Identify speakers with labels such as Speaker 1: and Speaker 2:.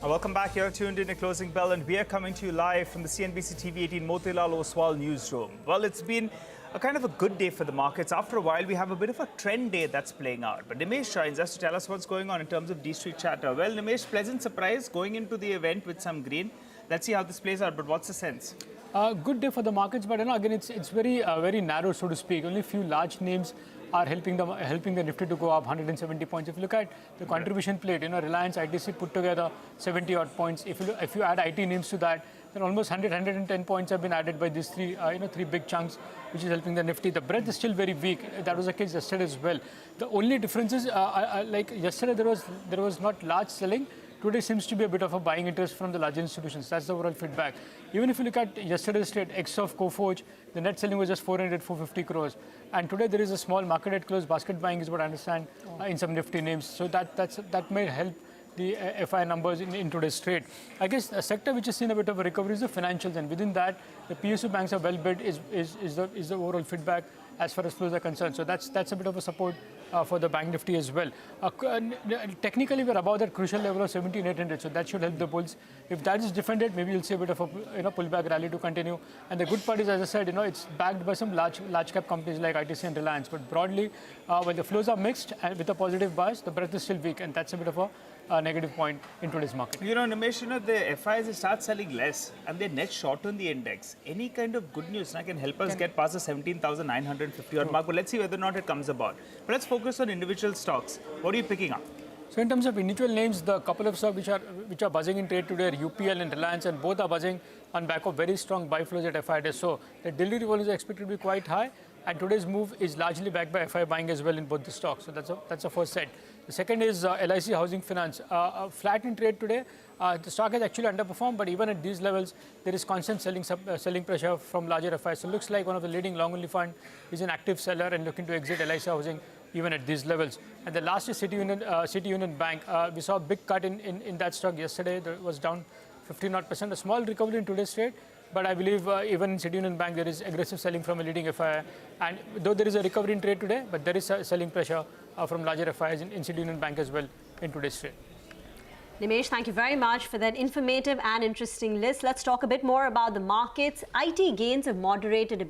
Speaker 1: Welcome back. You're tuned in to Closing Bell, and we are coming to you live from the CNBC-TV18 Motilal Oswal newsroom. Well, it's been a kind of a good day for the markets. After a while, we have a bit of a trend day that's playing out. But Nimesh Shah is just to tell us what's going on in terms of D-Street chatter. Well, Nimesh, pleasant surprise going into the event with some green. Let's see how this plays out, but what's the sense?
Speaker 2: Good day for the markets, but again, it's very narrow, so to speak. Only a few large names are helping the Nifty to go up 170 points. If you look at the contribution plate, Reliance, ITC put together 70 odd points. If you add IT names to that, then almost 110 points have been added by these three big chunks, which is helping the Nifty. The breadth is still very weak. That was the case yesterday as well. The only difference is, like yesterday, there was not large selling. Today seems to be a bit of a buying interest from the large institutions. That's the overall feedback. Even if you look at yesterday's trade, X of Coforge, the net selling was just 450 crores. And today there is a small market at close. Basket buying is what I understand in some Nifty names. So that may help the FI numbers in today's trade. I guess a sector which has seen a bit of a recovery is the financials, and within that, the PSU banks are well bid is the overall feedback as far as flows are concerned. So that's a bit of a support for the bank Nifty as well. Technically, we're above that crucial level of 17,800, so that should help the bulls. If that is defended, maybe you'll see a bit of a pullback rally to continue. And the good part is, as I said, it's backed by some large cap companies like ITC and Reliance. But broadly, when the flows are mixed and with a positive bias, the breadth is still weak, and that's a bit of a negative point in today's market.
Speaker 1: Nimesh, the FIs start selling less and they net short on the index. Any kind of good news can help us get past the 17,950 odd mark, but let's see whether or not it comes about. But let's focus on individual stocks. What are you picking up?
Speaker 2: So in terms of individual names, the couple of stocks which are buzzing in trade today are UPL and Reliance, and both are buzzing on back of very strong buy flows at FI. So the delivery volumes are expected to be quite high, and today's move is largely backed by FI buying as well in both the stocks. So that's a first set. The second is LIC Housing Finance. Flat in trade today. The stock has actually underperformed, but even at these levels, there is constant selling pressure from larger FIs. So it looks like one of the leading long-only fund is an active seller and looking to exit LIC Housing even at these levels. And the last is City Union Bank. We saw a big cut in that stock yesterday. It was down 15%. A small recovery in today's trade, but I believe even in City Union Bank, there is aggressive selling from a leading FI. And though there is a recovery in trade today, but there is selling pressure from larger FIs in City Union Bank as well in today's trade.
Speaker 3: Nimesh, thank you very much for that informative and interesting list. Let's talk a bit more about the markets. IT gains have moderated a bit.